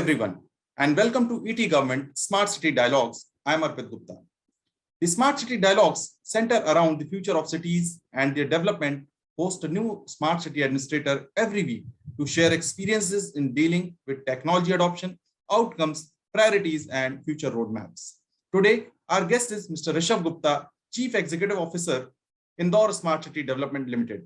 everyone, and welcome to ETGovernment Smart City Dialogues. I am Arpit Gupta. The Smart City Dialogues center around the future of cities and their development. Host a new Smart City administrator every week to share experiences in dealing with technology adoption, outcomes, priorities, and future roadmaps. Today, our guest is Mr. Rishav Gupta, Chief Executive Officer, Indore Smart City Development Limited.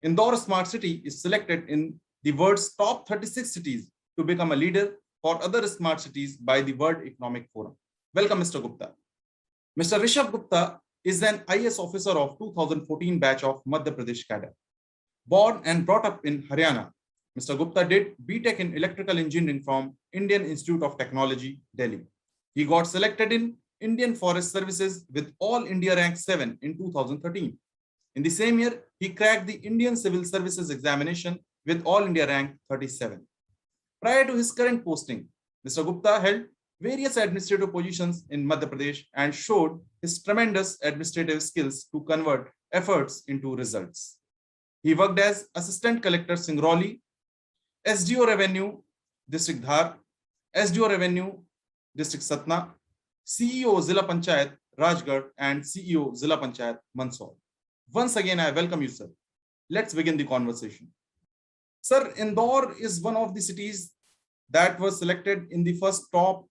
Indore Smart City is selected in the world's top 36 cities to become a leader for other smart cities by the World Economic Forum. Welcome, Mr. Gupta. Mr. Rishav Gupta is an IAS officer of 2014 batch of Madhya Pradesh cadre. Born and brought up in Haryana, Mr. Gupta did BTech in Electrical Engineering from Indian Institute of Technology, Delhi. He got selected in Indian Forest Services with All India Rank 7 in 2013. In the same year, he cracked the Indian Civil Services examination with All India Rank 37. Prior to his current posting, Mr. Gupta held various administrative positions in Madhya Pradesh and showed his tremendous administrative skills to convert efforts into results. He worked as Assistant Collector Singrauli, SDO Revenue District Dhar, SDO Revenue District Satna, CEO Zilla Panchayat Rajgarh, and CEO Zilla Panchayat Mandsaur. Once again, I welcome you, sir. Let's begin the conversation. Sir, Indore is one of the cities that was selected in the first top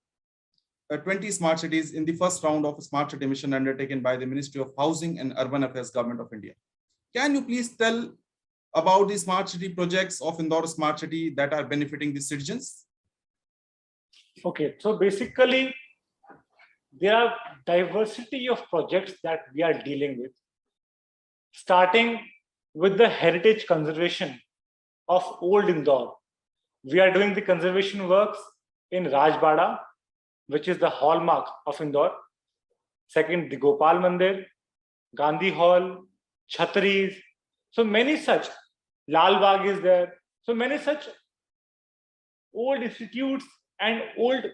20 smart cities in the first round of a smart city mission undertaken by the Ministry of Housing and Urban Affairs Government of India. Can you please tell about the smart city projects of Indore Smart City that are benefiting the citizens? Okay, so basically, there are diversity of projects that we are dealing with, starting with the heritage conservation of old Indore. We are doing the conservation works in Rajbada, which is the hallmark of Indore. Second, the Gopal Mandir, Gandhi Hall, Chhatris. So many such, Lal Bagh is there. So many such old institutes and old,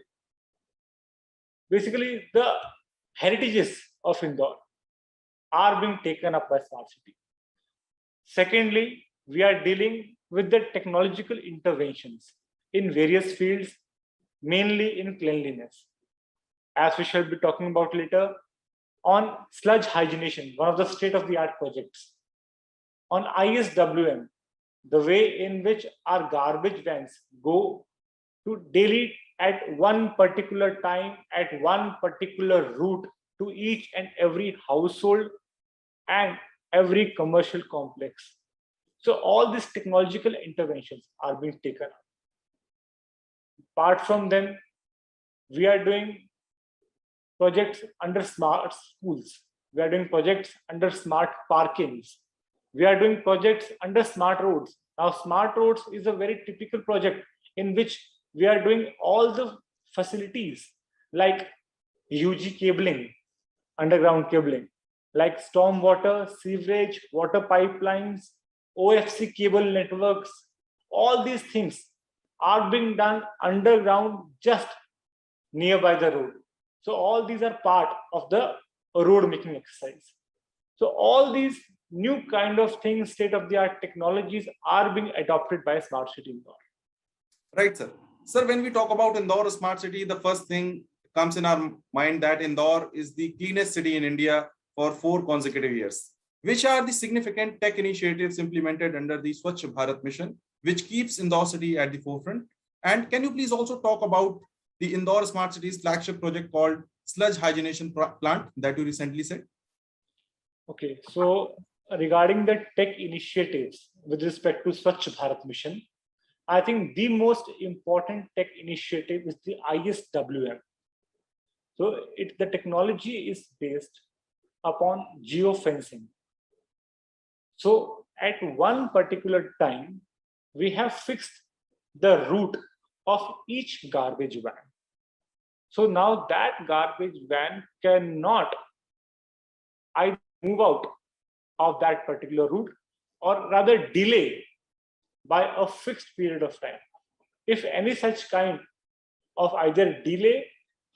basically the heritages of Indore are being taken up by Smart City. Secondly, we are dealing with the technological interventions in various fields, mainly in cleanliness. As we shall be talking about later, on sludge hygienation, one of the state-of-the-art projects. On ISWM, the way in which our garbage vans go to daily at one particular time, at one particular route to each and every household and every commercial complex. So all these technological interventions are being taken up. Apart from them, we are doing projects under smart schools. We are doing projects under smart parkings. We are doing projects under smart roads. Now, smart roads is a very typical project in which we are doing all the facilities like UG cabling, underground cabling, like stormwater, sewerage, water pipelines, OFC cable networks. All these things are being done underground just nearby the road. So all these are part of the road making exercise. So all these new kind of things, state-of-the-art technologies are being adopted by Smart City Indore. Right, sir. Sir, when we talk about Indore Smart City, the first thing comes in our mind that Indore is the cleanest city in India for 4 consecutive years. Which are the significant tech initiatives implemented under the Swachh Bharat mission, which keeps Indore City at the forefront? And can you please also talk about the Indore Smart City's flagship project called Sludge Hygienation Plant that you recently said? Okay, so regarding the tech initiatives with respect to Swachh Bharat mission, I think the most important tech initiative is the ISWM. So the technology is based upon geofencing. So at one particular time, we have fixed the route of each garbage van. So now that garbage van cannot either move out of that particular route or rather delay by a fixed period of time. If any such kind of either delay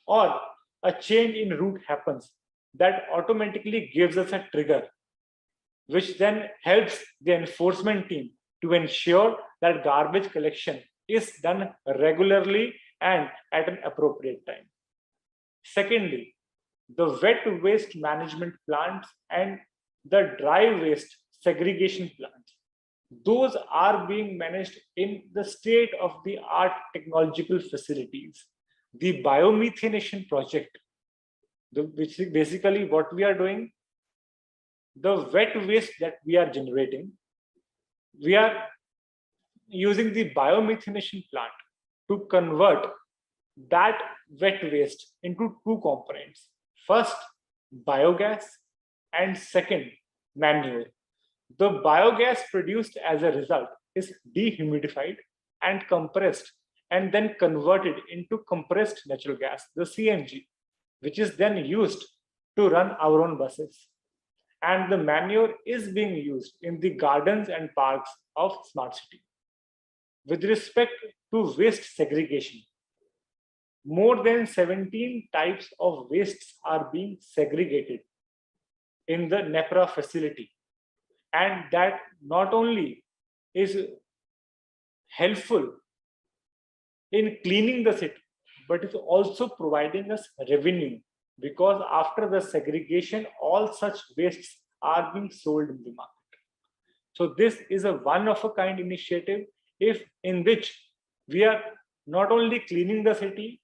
or a change in route happens, that automatically gives us a trigger, which then helps the enforcement team to ensure that garbage collection is done regularly and at an appropriate time. Secondly, the wet waste management plants and the dry waste segregation plants, those are being managed in the state-of-the-art technological facilities. The biomethanation project, which is basically what we are doing, the wet waste that we are generating, we are using the biomethanation plant to convert that wet waste into two components. First, biogas, and second, manure. The biogas produced as a result is dehumidified and compressed and then converted into compressed natural gas, the CNG, which is then used to run our own buses. And the manure is being used in the gardens and parks of Smart City. With respect to waste segregation, more than 17 types of wastes are being segregated in the NEPRA facility. And that not only is helpful in cleaning the city, but it's also providing us revenue, because after the segregation, all such wastes are being sold in the market. So this is a one-of-a-kind initiative in which we are not only cleaning the city,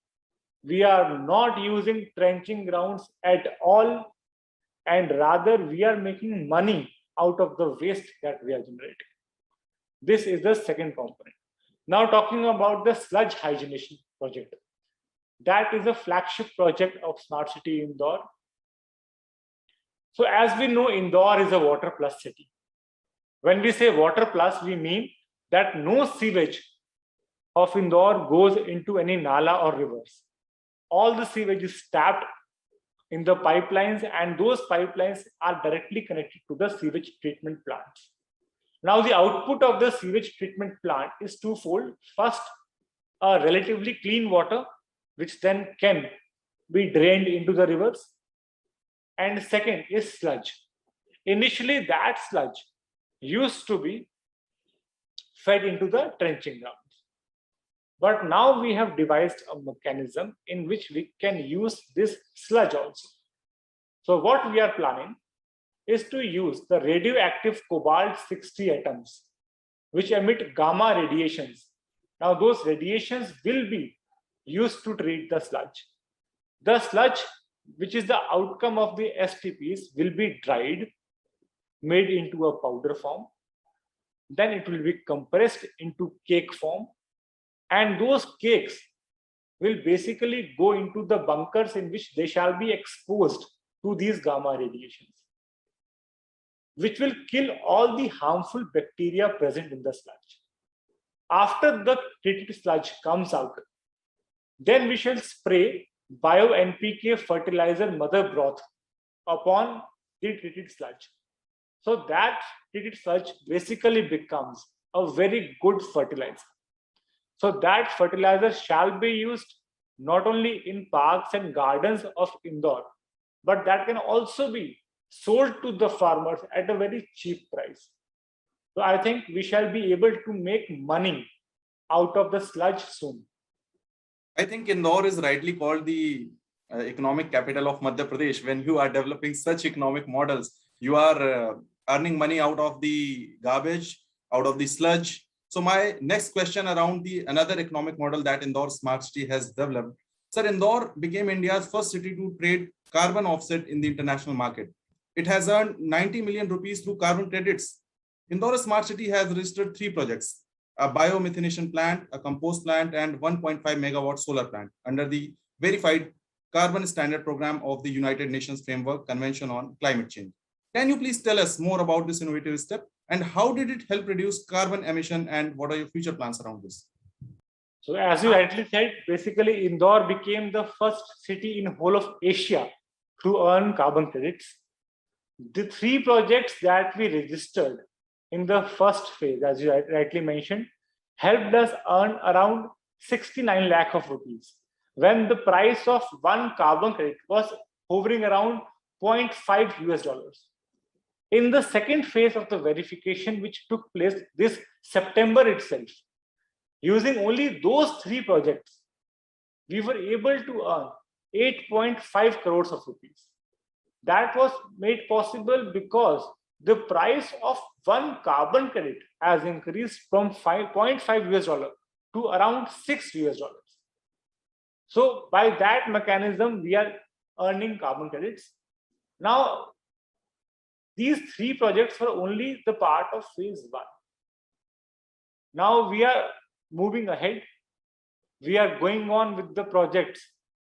we are not using trenching grounds at all, and rather we are making money out of the waste that we are generating. This is the second component. Now talking about the sludge hygienation project. That is a flagship project of Smart City Indore. So as we know, Indore is a water plus city. When we say water plus, we mean that no sewage of Indore goes into any nala or rivers. All the sewage is tapped in the pipelines, and those pipelines are directly connected to the sewage treatment plants. Now, the output of the sewage treatment plant is twofold. First, a relatively clean water, which then can be drained into the rivers. And second is sludge. Initially, that sludge used to be fed into the trenching grounds. But now we have devised a mechanism in which we can use this sludge also. So what we are planning is to use the radioactive cobalt-60 atoms, which emit gamma radiations. Now those radiations will be used to treat the sludge. The sludge, which is the outcome of the STPs, will be dried, made into a powder form. Then it will be compressed into cake form. And those cakes will basically go into the bunkers in which they shall be exposed to these gamma radiations, which will kill all the harmful bacteria present in the sludge. After the treated sludge comes out, then we shall spray bio-NPK fertilizer mother broth upon the treated sludge. So that treated sludge basically becomes a very good fertilizer. So that fertilizer shall be used not only in parks and gardens of Indore, but that can also be sold to the farmers at a very cheap price. So I think we shall be able to make money out of the sludge soon. I think Indore is rightly called the economic capital of Madhya Pradesh. When you are developing such economic models, you are earning money out of the garbage, out of the sludge. So my next question around another economic model that Indore Smart City has developed. Sir, Indore became India's first city to trade carbon offset in the international market. It has earned 90 million rupees through carbon credits. Indore Smart City has registered 3 projects, a biomethanation plant, a compost plant, and 1.5 megawatt solar plant under the verified carbon standard program of the United Nations Framework Convention on Climate Change. Can you please tell us more about this innovative step and how did it help reduce carbon emission, and what are your future plans around this? So as you rightly said, basically Indore became the first city in whole of Asia to earn carbon credits. The 3 projects that we registered in the first phase, as you rightly mentioned, helped us earn around 69 lakh of rupees, when the price of one carbon credit was hovering around $0.5. In the second phase of the verification, which took place this September itself, using only those 3 projects, we were able to earn 8.5 crores of rupees. That was made possible because the price of one carbon credit has increased from 5.5 US dollar to around 6 US dollars. So by that mechanism, we are earning carbon credits. Now, these three projects were only the part of phase one. Now we are moving ahead. We are going on with the projects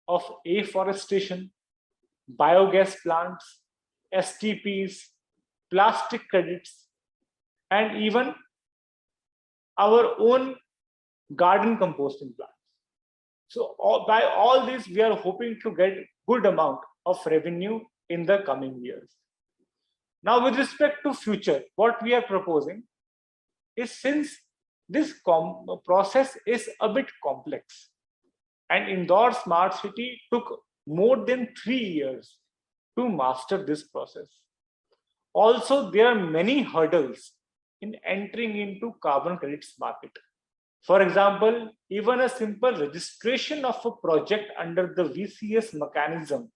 of afforestation, biogas plants, STPs, plastic credits, and even our own garden composting plants. So by all this, we are hoping to get good amount of revenue in the coming years. Now, with respect to future, what we are proposing is, since this process is a bit complex, and Indore Smart City took more than 3 years to master this process. Also, there are many hurdles in entering into carbon credits market. For example, even a simple registration of a project under the VCS mechanism,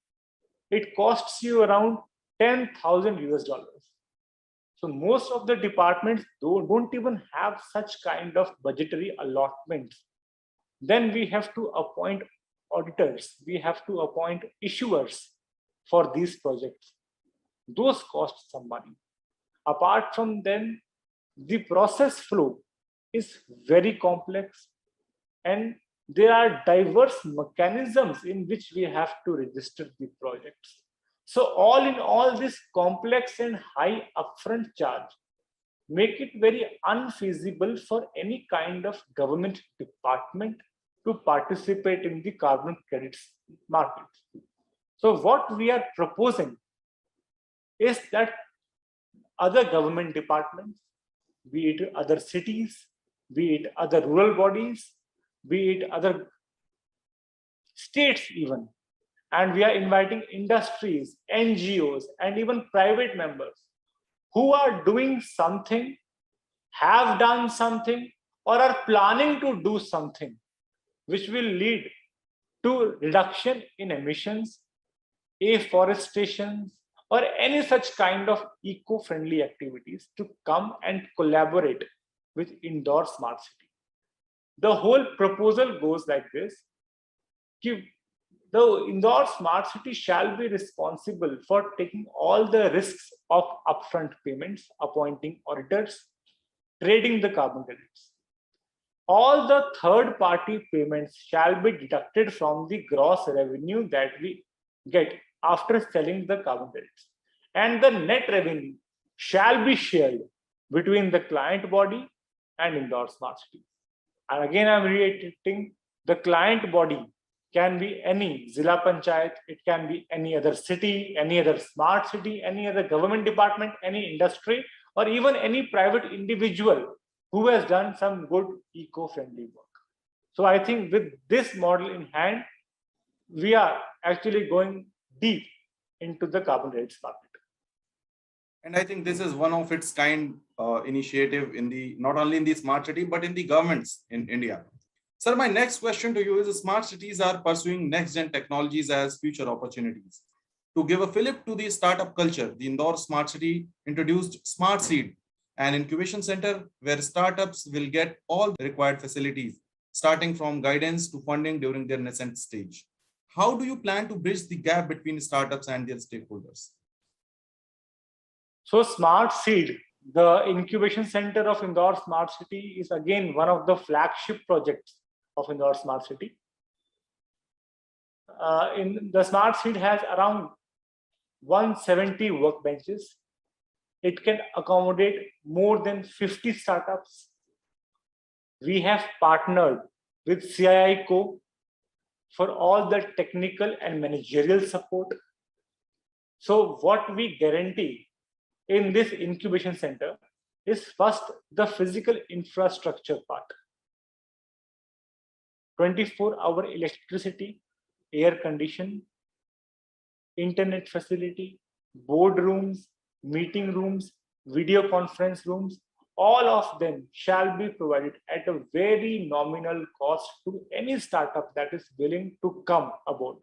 it costs you around 10,000 US dollars. So most of the departments don't even have such kind of budgetary allotments. Then we have to appoint auditors, we have to appoint issuers for these projects. Those cost some money. Apart from them, the process flow is very complex, and there are diverse mechanisms in which we have to register the projects. So all in all, this complex and high upfront charge make it very unfeasible for any kind of government department to participate in the carbon credits market. So what we are proposing is that other government departments, be it other cities, be it other rural bodies, be it other states even, and we are inviting industries, NGOs, and even private members who are doing something, have done something, or are planning to do something which will lead to reduction in emissions, afforestation, or any such kind of eco-friendly activities, to come and collaborate with Indore Smart City. The whole proposal goes like this: the Indore Smart City shall be responsible for taking all the risks of upfront payments, appointing auditors, trading the carbon credits. All the third-party payments shall be deducted from the gross revenue that we get after selling the carbon credits. And the net revenue shall be shared between the client body and Indore Smart City. And again, I'm reiterating, the client body can be any Zilla Panchayat, it can be any other city, any other smart city, any other government department, any industry, or even any private individual who has done some good eco-friendly work. So I think with this model in hand, we are actually going deep into the carbon credits market. And I think this is one of its kind initiative in the, not only in the smart city, but in the governments in India. Sir, my next question to you is, smart cities are pursuing next-gen technologies as future opportunities. To give a fillip to the startup culture, the Indore Smart City introduced Smart Seed, an incubation center where startups will get all the required facilities, starting from guidance to funding during their nascent stage. How do you plan to bridge the gap between startups and their stakeholders? So Smart Seed, the incubation center of Indore Smart City, is again one of the flagship projects of Indore Smart City. In the Smart Seed has around 170 workbenches. It can accommodate more than 50 startups. We have partnered with CII-Co for all the technical and managerial support. So what we guarantee in this incubation center is, first, the physical infrastructure part. 24-hour electricity, air condition, internet facility, boardrooms, meeting rooms, video conference rooms, all of them shall be provided at a very nominal cost to any startup that is willing to come aboard.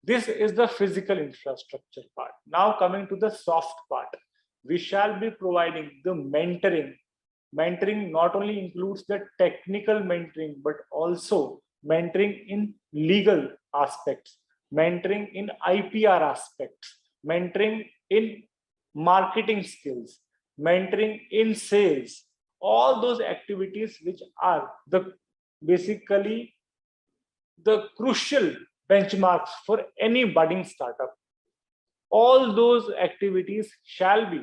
This is the physical infrastructure part. Now coming to the soft part, we shall be providing the mentoring. Mentoring not only includes the technical mentoring, but also mentoring in legal aspects, mentoring in IPR aspects, mentoring in marketing skills, mentoring in sales, all those activities which are the basically the crucial benchmarks for any budding startup. All those activities shall be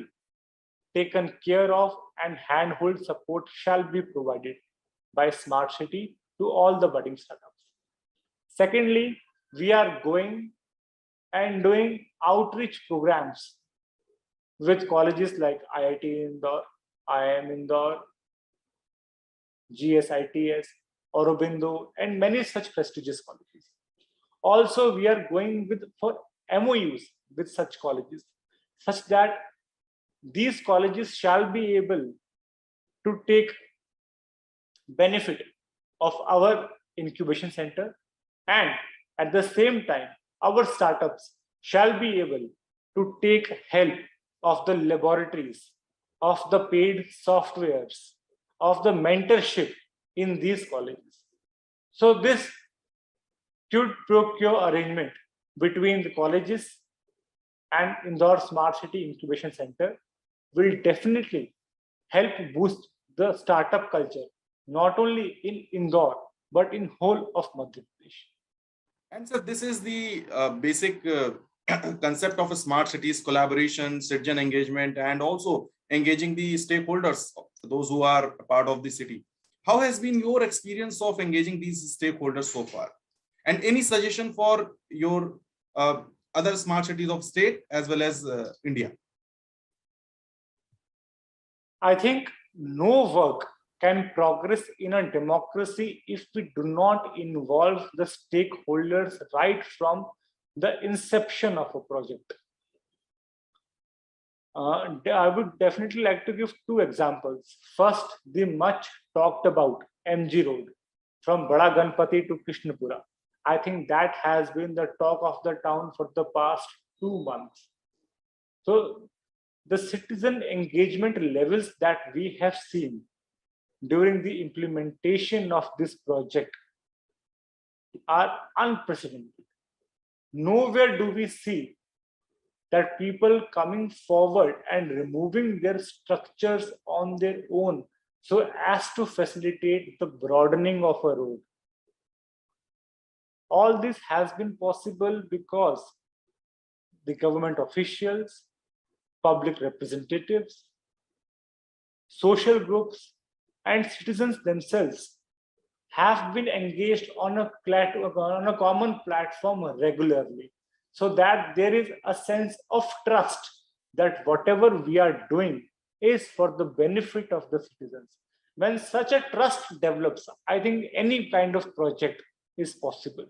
taken care of and handhold support shall be provided by Smart City to all the budding startups. Secondly, we are going and doing outreach programs with colleges like IIT Indore, IIM Indore, GSITS, Aurobindo, and many such prestigious colleges. Also, we are going with for MOUs with such colleges, such that these colleges shall be able to take benefit of our incubation center, and at the same time, our startups shall be able to take help of the laboratories, of the paid softwares, of the mentorship in these colleges. So this quid pro quo arrangement between the colleges and Indore Smart City Incubation Center will definitely help boost the startup culture, not only in Indore, but in whole of Madhya Pradesh. And so this is the basic concept of a smart cities: collaboration, citizen engagement, and also engaging the stakeholders, those who are part of the city. How has been your experience of engaging these stakeholders so far? And any suggestion for your other smart cities of state as well as India? I think no work can progress in a democracy if we do not involve the stakeholders right from the inception of a project. I would definitely like to give two examples. First, the much talked about MG Road from Bada Ganpati to Krishnapura. I think that has been the talk of the town for the past 2 months. So the citizen engagement levels that we have seen during the implementation of this project are unprecedented. Nowhere do we see that people coming forward and removing their structures on their own so as to facilitate the broadening of a road. All this has been possible because the government officials, public representatives, social groups, and citizens themselves have been engaged on a common platform regularly, so that there is a sense of trust that whatever we are doing is for the benefit of the citizens. When such a trust develops, I think any kind of project is possible.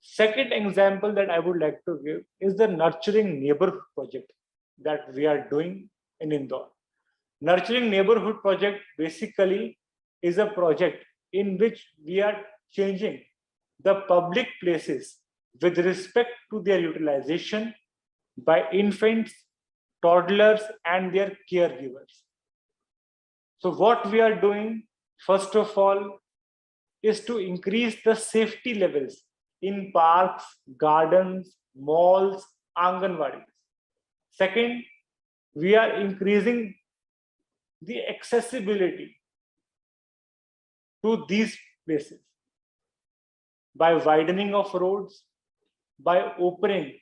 Second example that I would like to give is the Nurturing Neighborhood project that we are doing in Indore. Nurturing Neighborhood project basically is a project in which we are changing the public places with respect to their utilization by infants, toddlers, and their caregivers. So what we are doing, first of all, is to increase the safety levels in parks, gardens, malls, Anganwadis. Second, we are increasing the accessibility to these places by widening of roads, by opening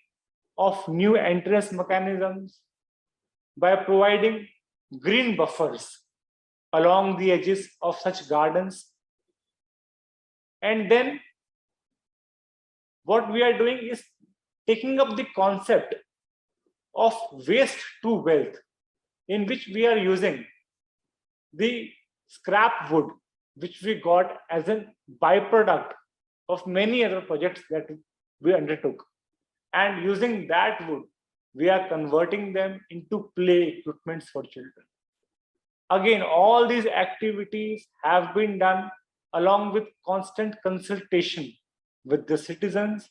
of new entrance mechanisms, by providing green buffers along the edges of such gardens. And then what we are doing is taking up the concept of waste to wealth, in which we are using the scrap wood, which we got as a byproduct of many other projects that we undertook. And using that wood, we are converting them into play equipments for children. Again, all these activities have been done along with constant consultation with the citizens,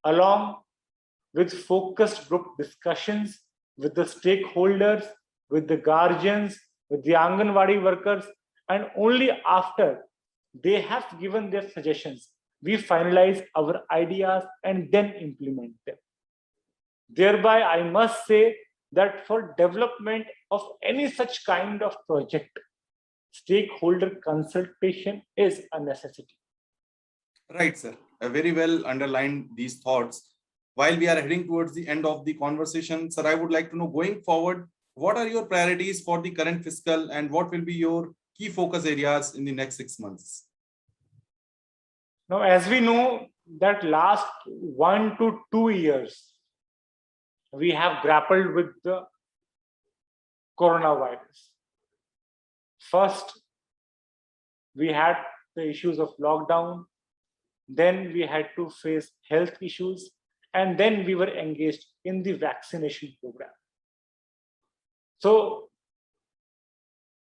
along with focused group discussions with the stakeholders, with the guardians, with the Anganwadi workers, and only after they have given their suggestions, we finalize our ideas and then implement them. Thereby, I must say that for development of any such kind of project, stakeholder consultation is a necessity. Right, sir. Very well underlined these thoughts. While we are heading towards the end of the conversation, sir, I would like to know, going forward, what are your priorities for the current fiscal and what will be your key focus areas in the next 6 months? Now, as we know that last 1 to 2 years, we have grappled with the coronavirus. First, we had the issues of lockdown. Then we had to face health issues. And then we were engaged in the vaccination program. So,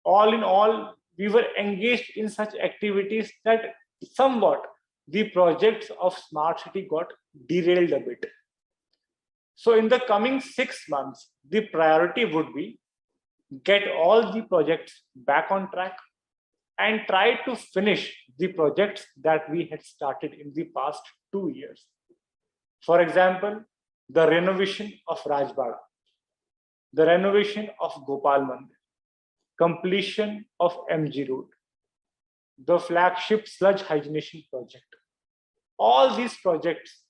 all in all, we were engaged in such activities that somewhat the projects of Smart City got derailed a bit. So, in the coming 6 months, the priority would be get all the projects back on track and try to finish the projects that we had started in the past 2 years. For example, the renovation of Rajbagh, the renovation of Gopal Mandir, completion of MG Road, the flagship sludge hygienation project. All these projects,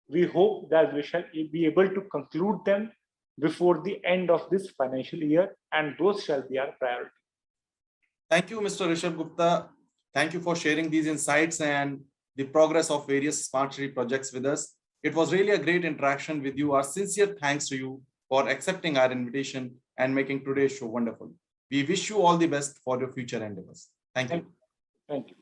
we hope that we shall be able to conclude them before the end of this financial year, and those shall be our priority. Thank you, Mr. Rishav Gupta. Thank you for sharing these insights and the progress of various Smart City projects with us. It was really a great interaction with you. Our sincere thanks to you for accepting our invitation and making today's show wonderful. We wish you all the best for your future endeavors. Thank you. Thank you.